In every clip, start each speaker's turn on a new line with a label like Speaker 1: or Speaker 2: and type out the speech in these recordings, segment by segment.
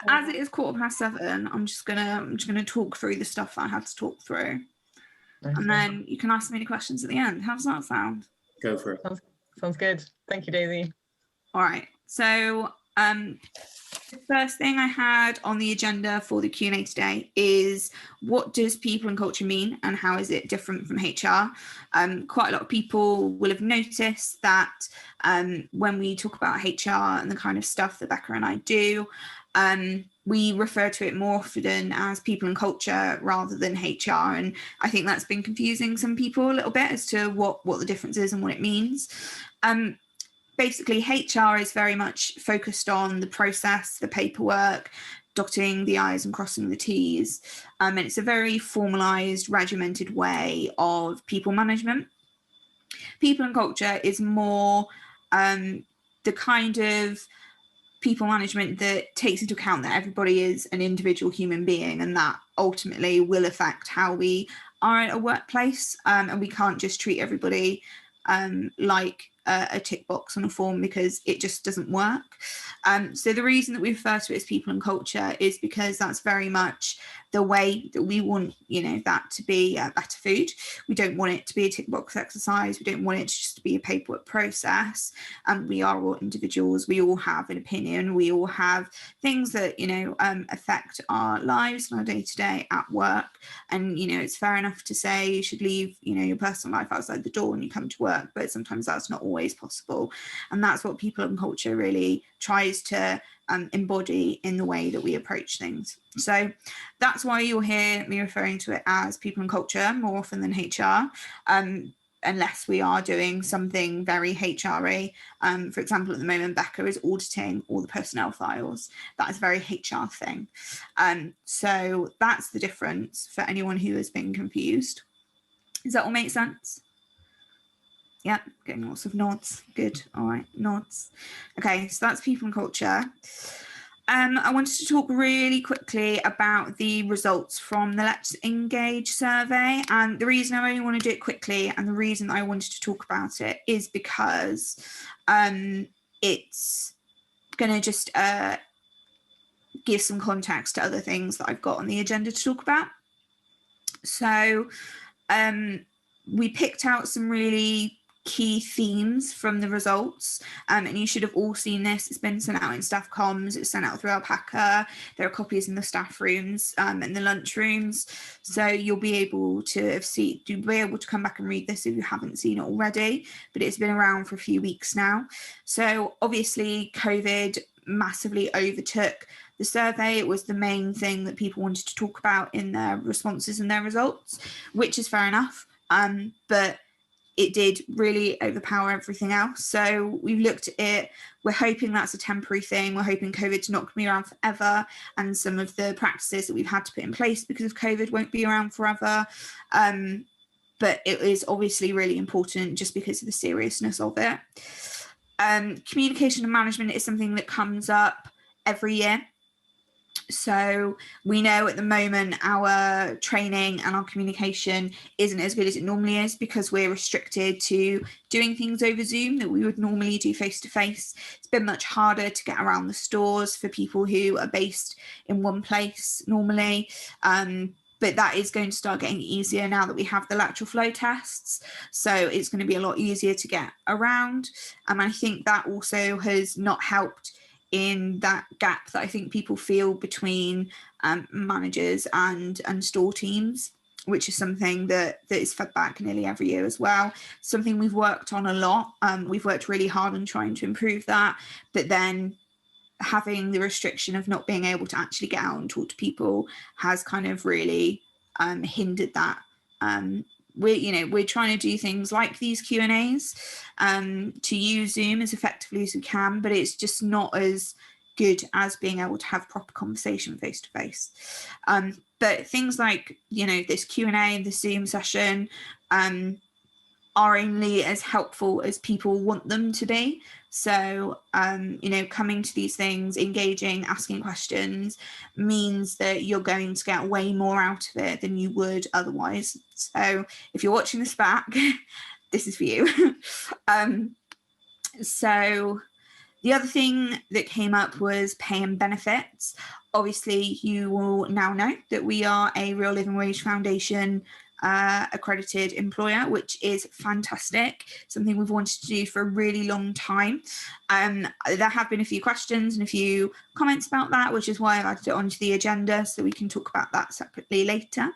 Speaker 1: as it is 7:15, I'm just gonna talk through the stuff that I had to talk through, and then you can ask me any questions at the end. How does that sound?
Speaker 2: Go for it.
Speaker 3: Sounds good. Thank you, Daisy.
Speaker 1: All right. So the first thing I had on the agenda for the Q&A today is, what does people and culture mean and how is it different from HR? Quite a lot of people will have noticed that when we talk about HR and the kind of stuff that Becca and I do, we refer to it more often as people and culture rather than HR. And I think that's been confusing some people a little bit as to what the difference is and what it means. Basically, HR is very much focused on the process, the paperwork, dotting the I's and crossing the T's. And it's a very formalised, regimented way of people management. People and culture is more the kind of people management that takes into account that everybody is an individual human being, and that ultimately will affect how we are at a workplace. And we can't just treat everybody like a tick box on a form, because it just doesn't work. So the reason that we refer to it as people and culture is because that's very much the way that we want, that to be better food. We don't want it to be a tick box exercise. We don't want it to just be a paperwork process. We are all individuals. We all have an opinion. We all have things that, affect our lives and our day-to-day at work. And, it's fair enough to say you should leave, your personal life outside the door when you come to work, but sometimes that's not always possible. And that's what people and culture really tries to embody in the way that we approach things. So that's why you'll hear me referring to it as people and culture more often than HR, unless we are doing something very HR-y. For example, at the moment, Becca is auditing all the personnel files. That is a very HR thing. So that's the difference for anyone who has been confused. Does that all make sense? Yep, getting lots of nods. Good. All right, nods. Okay, so that's people and culture. I wanted to talk really quickly about the results from the Let's Engage survey. And the reason I only want to do it quickly, and the reason I wanted to talk about it, is because it's going to just give some context to other things that I've got on the agenda to talk about. So we picked out some really key themes from the results, and you should have all seen this. It's been sent out in staff comms, it's sent out through Alpaca, there are copies in the staff rooms and the lunch rooms, so you'll be able to come back and read this if you haven't seen it already. But it's been around for a few weeks now. So obviously COVID massively overtook the survey. It was the main thing that people wanted to talk about in their responses and their results, which is fair enough, but it did really overpower everything else. So we've looked at it. We're hoping that's a temporary thing. We're hoping COVID's not going to be around forever, and some of the practices that we've had to put in place because of COVID won't be around forever. But it is obviously really important just because of the seriousness of it. Communication and management is something that comes up every year. So we know at the moment our training and our communication isn't as good as it normally is, because we're restricted to doing things over Zoom that we would normally do face-to-face. It's been much harder to get around the stores for people who are based in one place normally. But that is going to start getting easier now that we have the lateral flow tests. So it's going to be a lot easier to get around. And I think that also has not helped in that gap that I think people feel between managers and store teams, which is something that is fed back nearly every year as well. Something we've worked on a lot. We've worked really hard on trying to improve that, but then having the restriction of not being able to actually get out and talk to people has kind of really hindered that. We're trying to do things like these Q&As to use Zoom as effectively as we can, but it's just not as good as being able to have proper conversation face to face. But things like, this Q&A and the Zoom session are only as helpful as people want them to be. So, coming to these things, engaging, asking questions means that you're going to get way more out of it than you would otherwise. So if you're watching this back, this is for you. So The other thing that came up was pay and benefits. Obviously, you will now know that we are a Real Living Wage Foundation accredited employer, which is fantastic, something we've wanted to do for a really long time. There have been a few questions and a few comments about that, which is why I've added it onto the agenda, so we can talk about that separately later.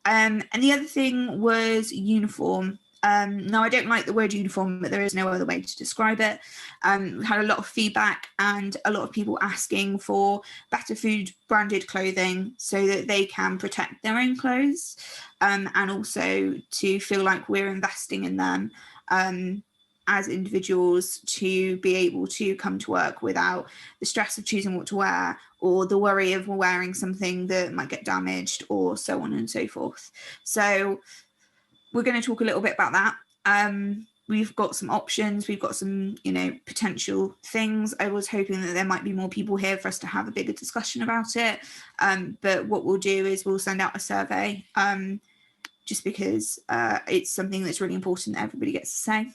Speaker 1: And the other thing was uniform. Now, I don't like the word uniform, but there is no other way to describe it. We've had a lot of feedback and a lot of people asking for Better Food branded clothing so that they can protect their own clothes, and also to feel like we're investing in them as individuals to be able to come to work without the stress of choosing what to wear or the worry of wearing something that might get damaged or so on and so forth. So we're going to talk a little bit about that. We've got some options. We've got some, potential things. I was hoping that there might be more people here for us to have a bigger discussion about it. But what we'll do is we'll send out a survey just because it's something that's really important that everybody gets to say.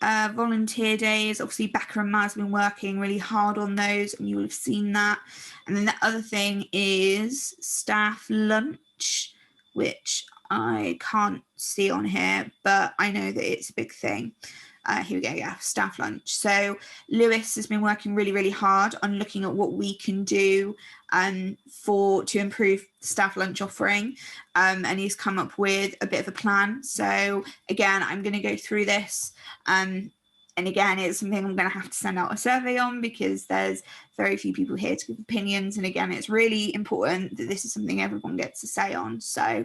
Speaker 1: Volunteer days, obviously Becca and Maz have been working really hard on those and you will have seen that. And then the other thing is staff lunch, which I can't see on here, but I know that it's a big thing. Here we go, yeah, staff lunch. So Lewis has been working really, really hard on looking at what we can do to improve staff lunch offering, and he's come up with a bit of a plan. So again, I'm going to go through this, and again, it's something I'm going to have to send out a survey on because there's very few people here to give opinions, and again, it's really important that this is something everyone gets to say on. So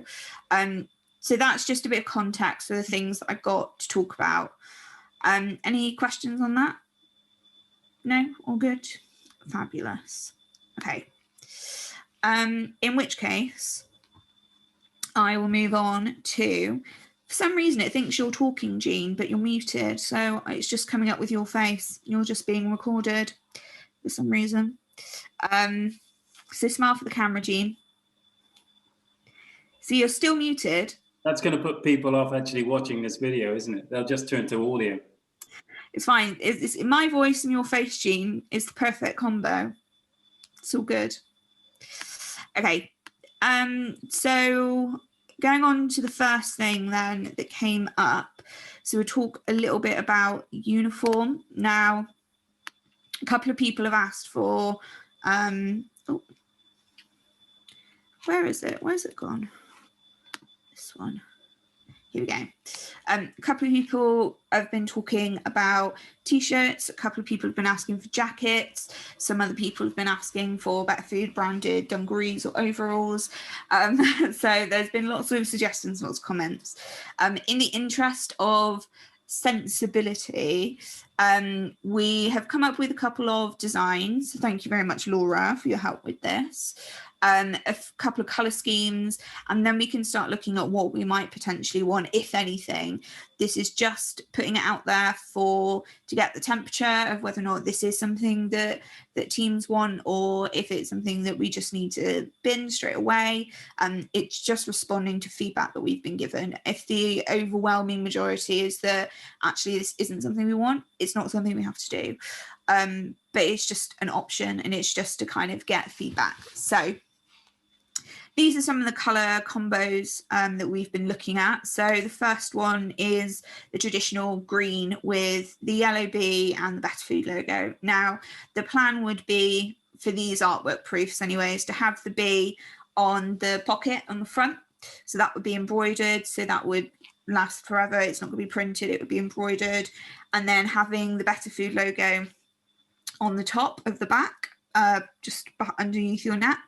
Speaker 1: that's just a bit of context for the things that I've got to talk about. Any questions on that? No? All good? Fabulous. Okay. In which case, I will move on to, for some reason it thinks you're talking, Jean, but you're muted, so it's just coming up with your face. You're just being recorded for some reason. So smile for the camera, Jean. So you're still muted.
Speaker 2: That's going to put people off actually watching this video, isn't it? They'll just turn to audio.
Speaker 1: It's fine. It's my voice and your face, Jean, is the perfect combo. It's all good. Okay. So going on to the first thing then that came up. So we'll talk a little bit about uniform. Now, a couple of people have asked for, where is it? Where's it gone? This one. Here we go. A couple of people have been talking about T-shirts. A couple of people have been asking for jackets. Some other people have been asking for Better Food branded dungarees or overalls. So there's been lots of suggestions, lots of comments. In the interest of sensibility, we have come up with a couple of designs. Thank you very much, Laura, for your help with this. A couple of colour schemes, and then we can start looking at what we might potentially want, if anything. This is just putting it out there to get the temperature of whether or not this is something that teams want, or if it's something that we just need to bin straight away. It's just responding to feedback that we've been given. If the overwhelming majority is that actually this isn't something we want, it's not something we have to do. But it's just an option, and it's just to kind of get feedback. So these are some of the colour combos that we've been looking at. So the first one is the traditional green with the yellow bee and the Better Food logo. Now, the plan would be for these artwork proofs anyways, to have the bee on the pocket on the front. So that would be embroidered. So that would last forever. It's not going to be printed. It would be embroidered. And then having the Better Food logo on the top of the back, just underneath your neck.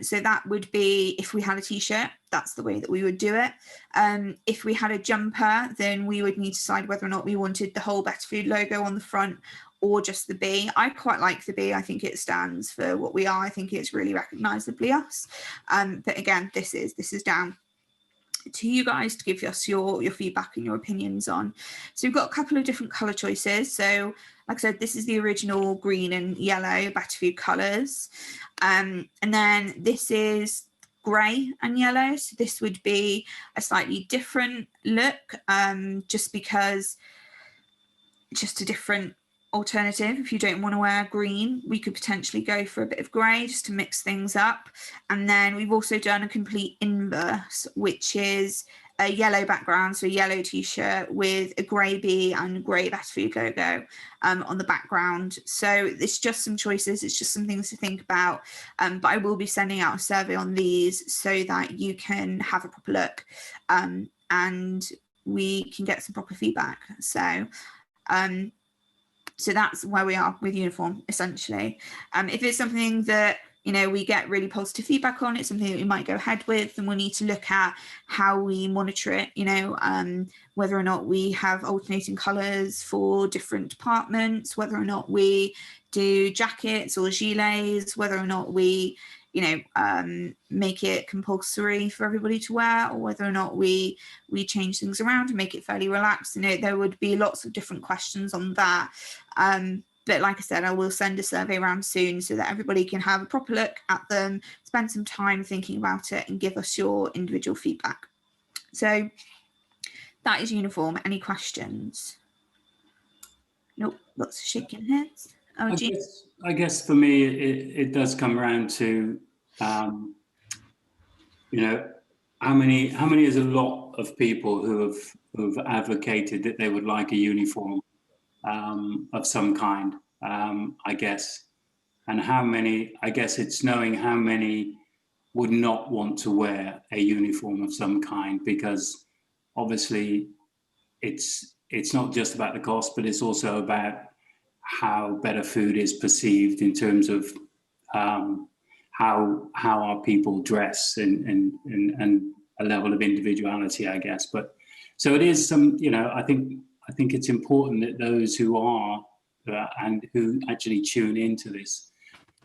Speaker 1: So that would be, if we had a T-shirt, that's the way that we would do it. If we had a jumper, then we would need to decide whether or not we wanted the whole Better Food logo on the front or just the bee. I quite like the bee. I think it stands for what we are. I think it's really recognisably us. But again, this is down to you guys to give us your feedback and your opinions on. So we've got a couple of different colour choices. So like I said, this is the original green and yellow Better Food colours. And then this is grey and yellow. So this would be a slightly different look, just because just a different alternative. If you don't want to wear green, we could potentially go for a bit of grey just to mix things up. And then we've also done a complete inverse, which is a yellow background, so a yellow t-shirt with a grey bee and grey Best Food logo on the background. So it's just some choices, it's just some things to think about. But I will be sending out a survey on these so that you can have a proper look and we can get some proper feedback. So that's where we are with uniform, essentially. If it's something that, you know, we get really positive feedback on, it's something that we might go ahead with, and we'll need to look at how we monitor it, you know, whether or not we have alternating colours for different departments, whether or not we do jackets or gilets, whether or not we, you know, make it compulsory for everybody to wear, or whether or not we change things around and make it fairly relaxed. You know, there would be lots of different questions on that. But like I said, I will send a survey around soon so that everybody can have a proper look at them, spend some time thinking about it, and give us your individual feedback. So that is uniform. Any questions? Nope, lots of shaking heads. Oh,
Speaker 2: I guess for me, it does come around to, you know, how many is a lot of people who've advocated that they would like a uniform of some kind, I guess, and how many, I guess it's knowing how many would not want to wear a uniform of some kind, because obviously it's not just about the cost, but it's also about how better food is perceived in terms of how our people dress and a level of individuality, I guess. But so it is some, you know, I think it's important that those who are and who actually tune into this,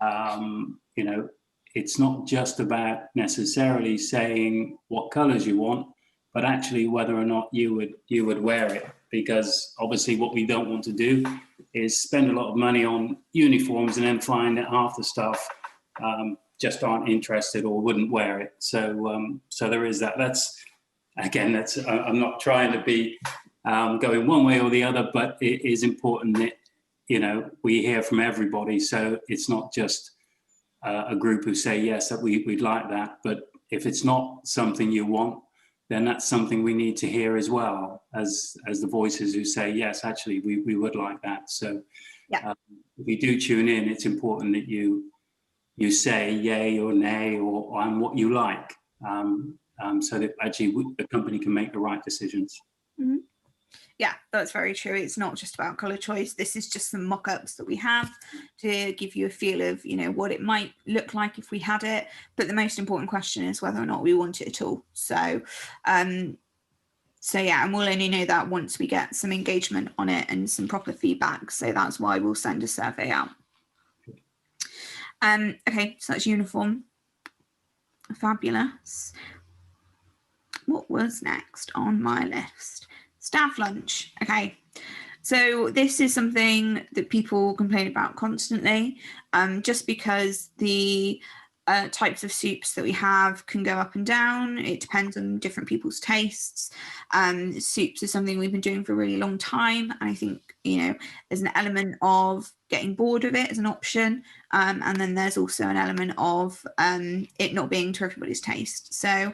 Speaker 2: you know, it's not just about necessarily saying what colours you want, but actually whether or not you would wear it. Because obviously what we don't want to do is spend a lot of money on uniforms and then find that half the staff just aren't interested or wouldn't wear it. So there is that. I'm not trying to be going one way or the other, but it is important that, you know, we hear from everybody. So it's not just a group who say, yes, that we'd like that. But if it's not something you want, then that's something we need to hear as well as the voices who say, yes, actually, we would like that. So
Speaker 1: yeah.
Speaker 2: If you do tune in, it's important that you say yay or nay or on what you like, so that actually the company can make the right decisions.
Speaker 1: Mm-hmm. Yeah, that's very true. It's not just about colour choice. This is just some mock-ups that we have to give you a feel of, you know, what it might look like if we had it. But the most important question is whether or not we want it at all. So yeah, and we'll only know that once we get some engagement on it and some proper feedback. So that's why we'll send a survey out. Okay, so that's uniform. Fabulous. What was next on my list? Staff lunch. Okay, so this is something that people complain about constantly, just because the types of soups that we have can go up and down. It depends on different people's tastes. Soups is something we've been doing for a really long time, and I think, you know, there's an element of getting bored of it as an option, and then there's also an element of it not being to everybody's taste. So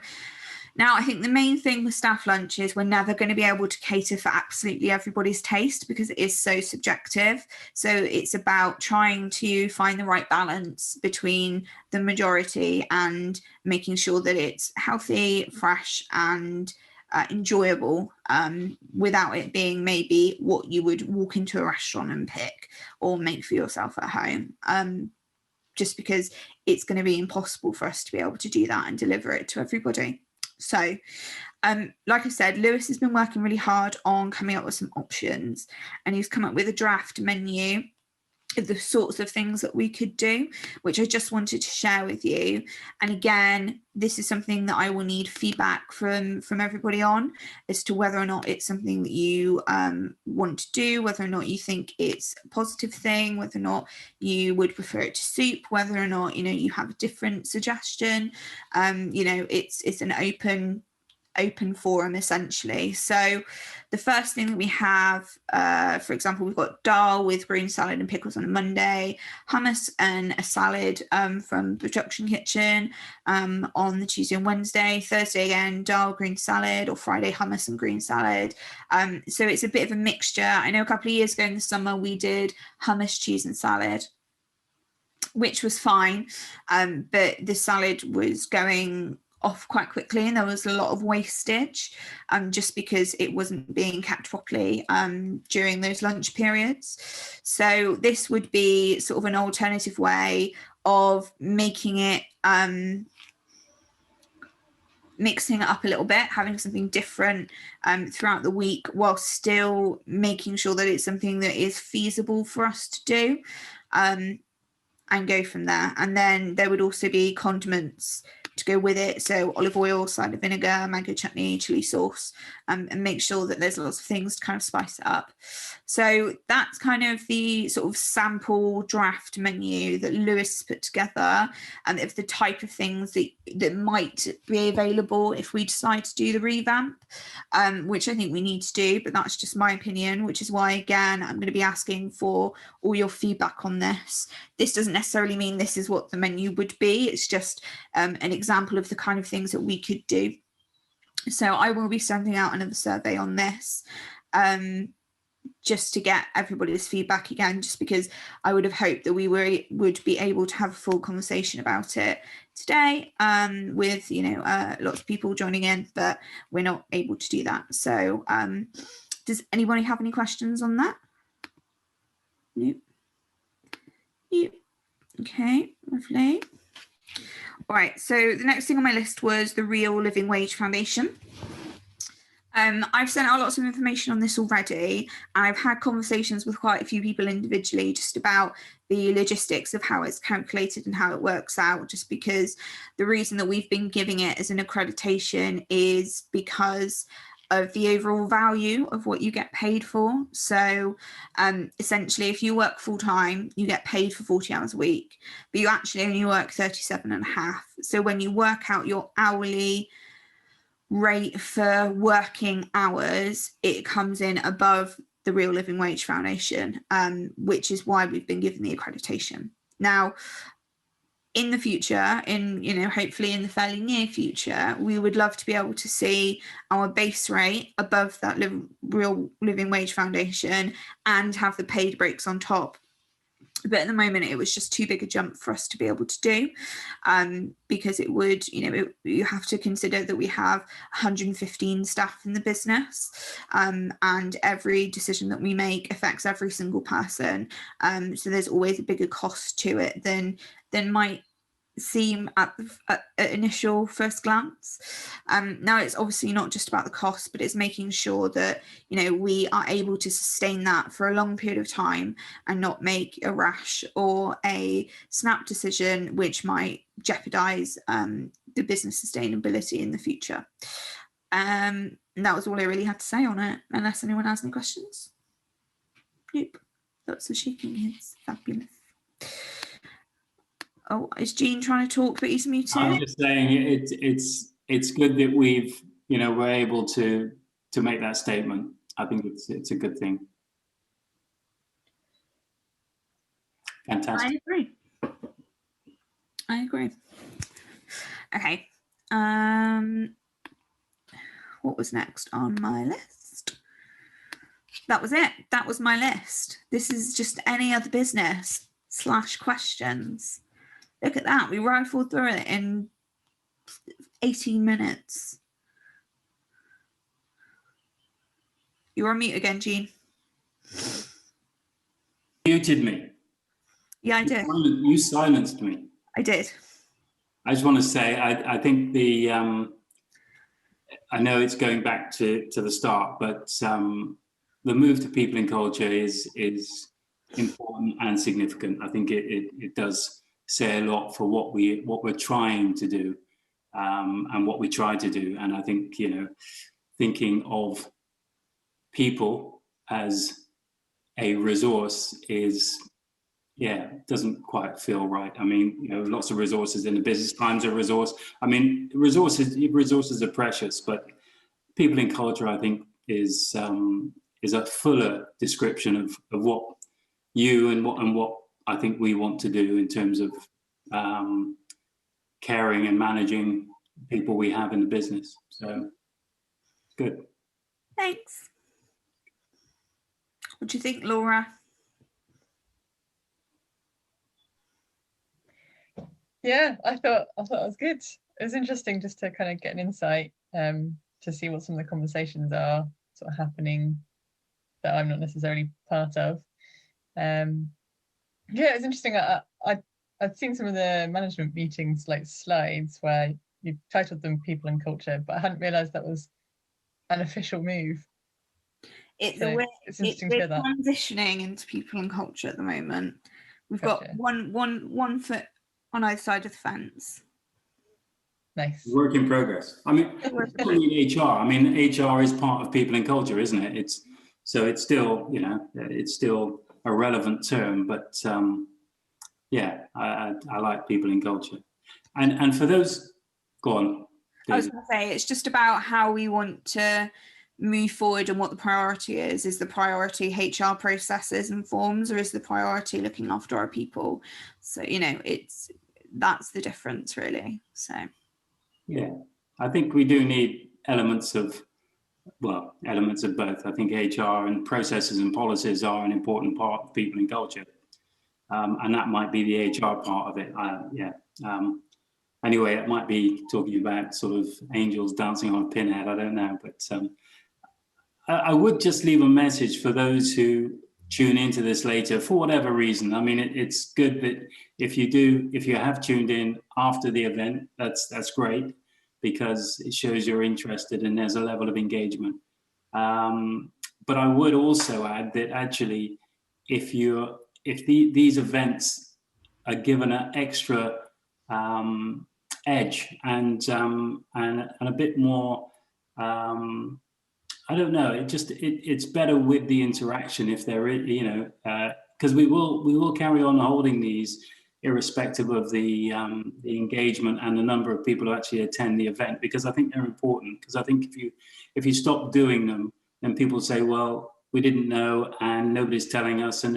Speaker 1: now, I think the main thing with staff lunch is we're never going to be able to cater for absolutely everybody's taste because it is so subjective. So it's about trying to find the right balance between the majority and making sure that it's healthy, fresh, and enjoyable, without it being maybe what you would walk into a restaurant and pick or make for yourself at home. Just because it's going to be impossible for us to be able to do that and deliver it to everybody. So, like I said, Lewis has been working really hard on coming up with some options, and he's come up with a draft menu of the sorts of things that we could do, which I just wanted to share with you. And again, this is something that I will need feedback from everybody on as to whether or not it's something that you want to do, whether or not you think it's a positive thing, whether or not you would prefer it to soup, whether or not, you know, you have a different suggestion. You know, it's an open open forum essentially. So the first thing that we have, for example, we've got dal with green salad and pickles on a Monday, hummus and a salad from the production kitchen on the Tuesday and Wednesday. Thursday again, dal, green salad, or Friday hummus and green salad. So it's a bit of a mixture. I know a couple of years ago in the summer we did hummus, cheese and salad, which was fine, but the salad was going off quite quickly and there was a lot of wastage just because it wasn't being kept properly during those lunch periods. So this would be sort of an alternative way of making it, mixing it up a little bit, having something different throughout the week while still making sure that it's something that is feasible for us to do, and go from there. And then there would also be condiments to go with it, so olive oil, cider vinegar, mango chutney, chili sauce, and make sure that there's lots of things to kind of spice it up. So that's kind of the sort of sample draft menu that Lewis put together, and of the type of things that might be available if we decide to do the revamp, which I think we need to do, but that's just my opinion, which is why, again, I'm going to be asking for all your feedback on this. This doesn't necessarily mean this is what the menu would be. It's just an example of the kind of things that we could do. So I will be sending out another survey on this just to get everybody's feedback again, just because I would have hoped that we would be able to have a full conversation about it today with, you know, lots of people joining in, but we're not able to do that. So does anybody have any questions on that? Nope. Nope. Okay, lovely. All right, so the next thing on my list was the Real Living Wage Foundation. I've sent out lots of information on this already, and I've had conversations with quite a few people individually just about the logistics of how it's calculated and how it works out, just because the reason that we've been giving it as an accreditation is because of the overall value of what you get paid for. So essentially, if you work full time, you get paid for 40 hours a week, but you actually only work 37 and a half. So when you work out your hourly rate for working hours, it comes in above the Real Living Wage Foundation, which is why we've been given the accreditation. Now, in the future, hopefully in the fairly near future, we would love to be able to see our base rate above that Real Living Wage Foundation and have the paid breaks on top. But at the moment, it was just too big a jump for us to be able to do, because it would, you have to consider that we have 115 staff in the business, and every decision that we make affects every single person. So there's always a bigger cost to it than might seem at initial first glance. Now, it's obviously not just about the cost, but it's making sure that we are able to sustain that for a long period of time and not make a rash or a snap decision which might jeopardize the business sustainability in the future. And that was all I really had to say on it, unless anyone has any questions. Nope. Lots of shaking heads. Fabulous. Oh, is Jean trying to talk, but he's muted?
Speaker 2: I'm just saying it's good that we're able to make that statement. I think it's a good thing. Fantastic.
Speaker 1: I agree. Okay. What was next on my list? That was it. That was my list. This is just any other business / questions. Look at that. We rifled through it in 18 minutes. You're on mute again, Jean.
Speaker 2: Muted me.
Speaker 1: Yeah, I did.
Speaker 2: You silenced me.
Speaker 1: I did.
Speaker 2: I just want to say, I think I know it's going back to the start, but the move to people in culture is important and significant. I think it does say a lot for what we're trying to do, and what we try to do. And I think thinking of people as a resource doesn't quite feel right. I mean, lots of resources in the business. Time's a resource. I mean, resources are precious, but people in culture, I think, is a fuller description of what you and what I think we want to do in terms of caring and managing people we have in the business. So good.
Speaker 1: Thanks. What do you think, Laura?
Speaker 3: Yeah, I thought it was good. It was interesting just to kind of get an insight to see what some of the conversations are sort of happening that I'm not necessarily part of. Yeah, it's interesting. I've seen some of the management meetings like slides where you titled them "People and Culture," but I hadn't realised that was an official move.
Speaker 1: It's
Speaker 3: So
Speaker 1: a way,
Speaker 3: it's interesting to hear that.
Speaker 1: transitioning into people and culture at the moment. We've
Speaker 3: Gotcha.
Speaker 1: got one foot on either side of the fence.
Speaker 3: Nice.
Speaker 2: Work in progress. I mean, particularly HR. I mean, HR is part of people and culture, isn't it? It's still, you know, it's still a relevant term, but yeah, I like people and culture. And for those, go on.
Speaker 1: I was going to say, it's just about how we want to move forward and what the priority is. Is the priority HR processes and forms, or is the priority looking after our people? So, you know, that's the difference, really. So
Speaker 2: yeah, I think we do need elements of both. I think HR and processes and policies are an important part of people and culture, and that might be the HR part of it. Anyway, it might be talking about sort of angels dancing on a pinhead. I don't know, but I would just leave a message for those who tune into this later for whatever reason. I mean, it's good that if you have tuned in after the event, that's great, because it shows you're interested and there's a level of engagement. But I would also add that actually, if these events are given an extra edge and a bit more, I don't know, it's better with the interaction if there is, you know, because we will carry on holding these irrespective of the engagement and the number of people who actually attend the event, because I think they're important. Because I think if you stop doing them, then people say, well, we didn't know and nobody's telling us, and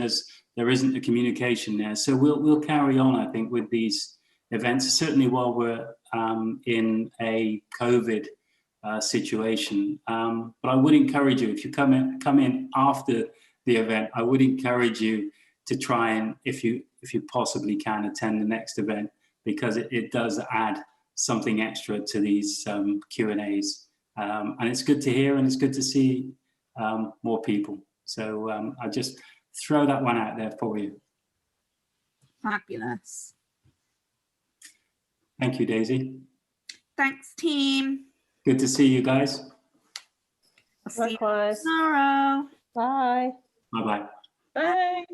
Speaker 2: there isn't a communication there. So we'll carry on, I think, with these events, certainly while we're in a COVID situation. But I would encourage you, if you come in after the event, I would encourage you to try and, if you possibly can, attend the next event, because it does add something extra to these Q&As. And it's good to hear, and it's good to see more people. So I just throw that one out there for you.
Speaker 1: fabulous.
Speaker 2: Thank you, Daisy.
Speaker 1: Thanks, team.
Speaker 2: Good to see you guys.
Speaker 1: I'll see you
Speaker 4: Likewise.
Speaker 1: tomorrow.
Speaker 4: Bye.
Speaker 2: Bye-bye.
Speaker 3: Bye.